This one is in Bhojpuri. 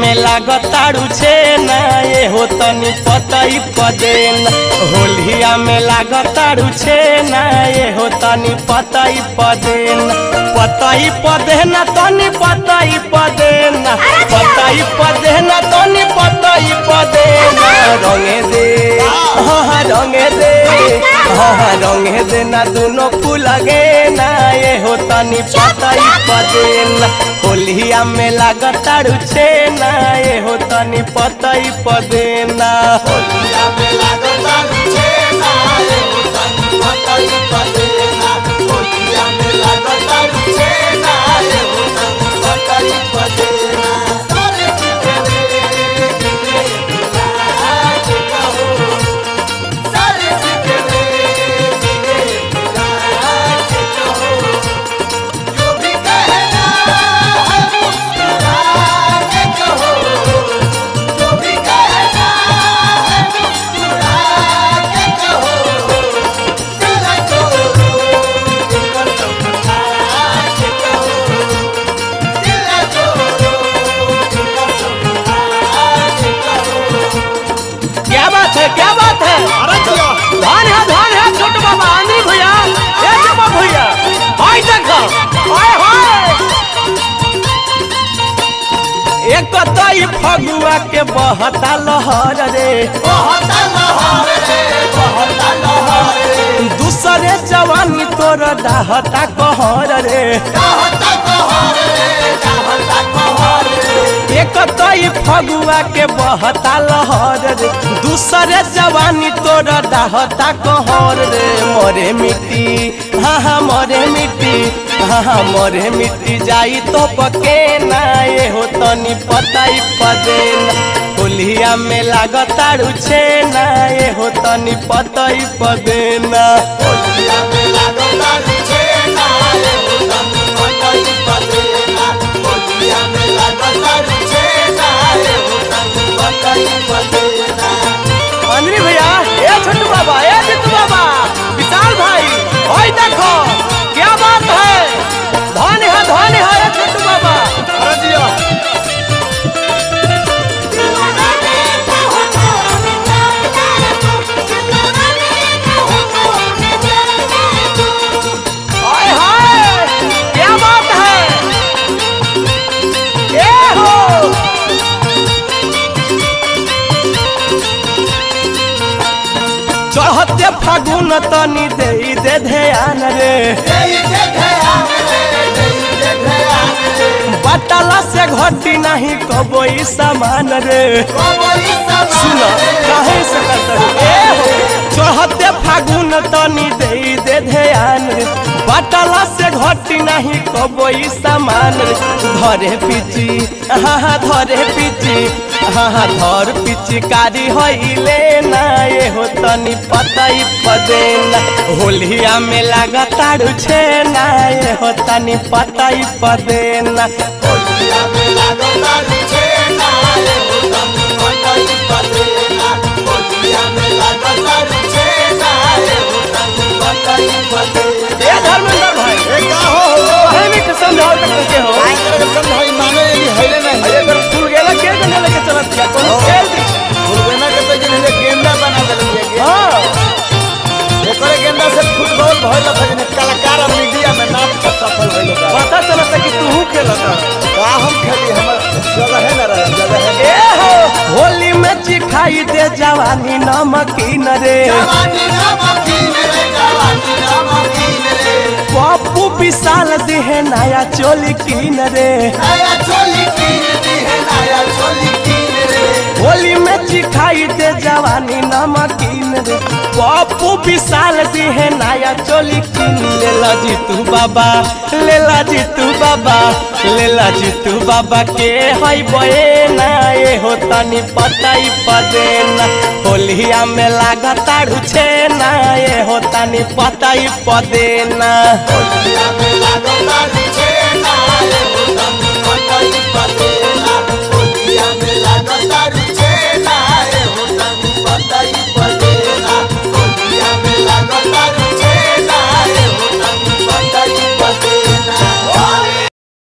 में लागताड़ू छे ना ये हो तनी पतई पदेना होलिया में लागताड़ू छे ना ये हो तनी पतई पदेना पतई पदेना तनी पतई पदेना पतई पदेना तनी पतई पदेना रंगे दे हाँ रंगे दे हाँ रंगे देना दोनों फूल गे ना ये हो तनी पतई पदेना होलिया में लागताड़ू छे ना ये हो तनी पतई पदेना होलिया में लागताड़ू छे ना ये हो तनी पतई पदेना होलिया में लागताड़ू छे ना ये हो तनी पतई पदेना सारे के रे के कहो सारे के रे के कहो जो भी कहना है मुस्कुरा के कहो जो भी कहना है मुस्कुरा के कहो दिल को दिल समझा के कहो दिल को दिल समझा के कहो। क्या बात है क्या बात है धान है छोटे बाबा आंधी भैया ये जबा भैया हाय देखो हाय हाय एक कतई फगुआ के बहता लहर रे बहुत लहर रे बहुत लहर रे दूसरे जवानी तोर डाहता कहर रे चाहता कहर रे चाहता कहर रे एक कतई फगुआ के बहता लहर रे दूसरे जवानी तोर डाहता कहर रे मोरे मिट्टी हाँ मोरे मिट्टी हाँ मोरे मिट्टी जाई तो पके ना ये हो तनी पतई पदेना होलिया में लागताड़ू छे ना ये हो तनी पतई पदेना होलिया में लागताड़ू छे ना ये हो तनी पतई पदेना होलिया में लागताड़ू छे ना ये हो तनी पतई पदेना। अंजनी भैया ए छोटू बाबा ए जितू बाबा विशाल भाई ओए देखो क्या बात है धन है ए छोटू बाबा अरे जिया हाय हाय क्या बात है ए हो चढ़ते फागुन तनी दे ध्यान रे देई दे ध्यान रे देई दे ध्यान रे बटला से घटी नहीं कबई सामान रे कोई समान सुनो काहे से चढ़ते फागुन तनी दे ध्यान रे बटला से घटी नहीं कबई सामान रे धरे पिची हाँ धरे पिची हाँ धर पिचकारी होइले ना ये हो तनी पतई पदेना होलिया में लागताड़ू छे ना ये हो तनी पतई पदेना होलिया में लागताड़ू छे ना ये हो तनी पतई पदेना होलिया में लागताड़ू छे ना ये हो तनी पतई पदेना। ए धर्मेंद्र भाई ए का हो पहले के समझाओ तक के हो भाई माने ये हैले नहीं अरे अगर फूल गेला के गने लेके चलत क्या कोनो खेल दी फुलवेना के तो जिने गेंदा बना देले ये हां एकरे गेंदा से फुटबॉल भइल था कलाकार और मीडिया में नाम सफल भइल बा पता चलता कि तू खेलत का हम खेली हमर जगह है ना रहे जगह है ए हो होली में चिखाई दे जवानी नमकीन रे जवानी नमकीन रे जवानी नमकीन रे पप्पू विशाल देहे नया चोली कीन रे नया चोली कीन दी है नया चोली कीन रे होली में चिखाई दे जवानी नमकीन रे पप्पू विशाल देहे नया चोली कीन लेला जीतू बाबा लेला जीतू बाबा लेला जीतू बाबा के हई बये ना ये हो तनी पतई पदेना होलिया में लागताड़ू छे ना ये हो तनी पतई पदेना होलिया में लागताड़ू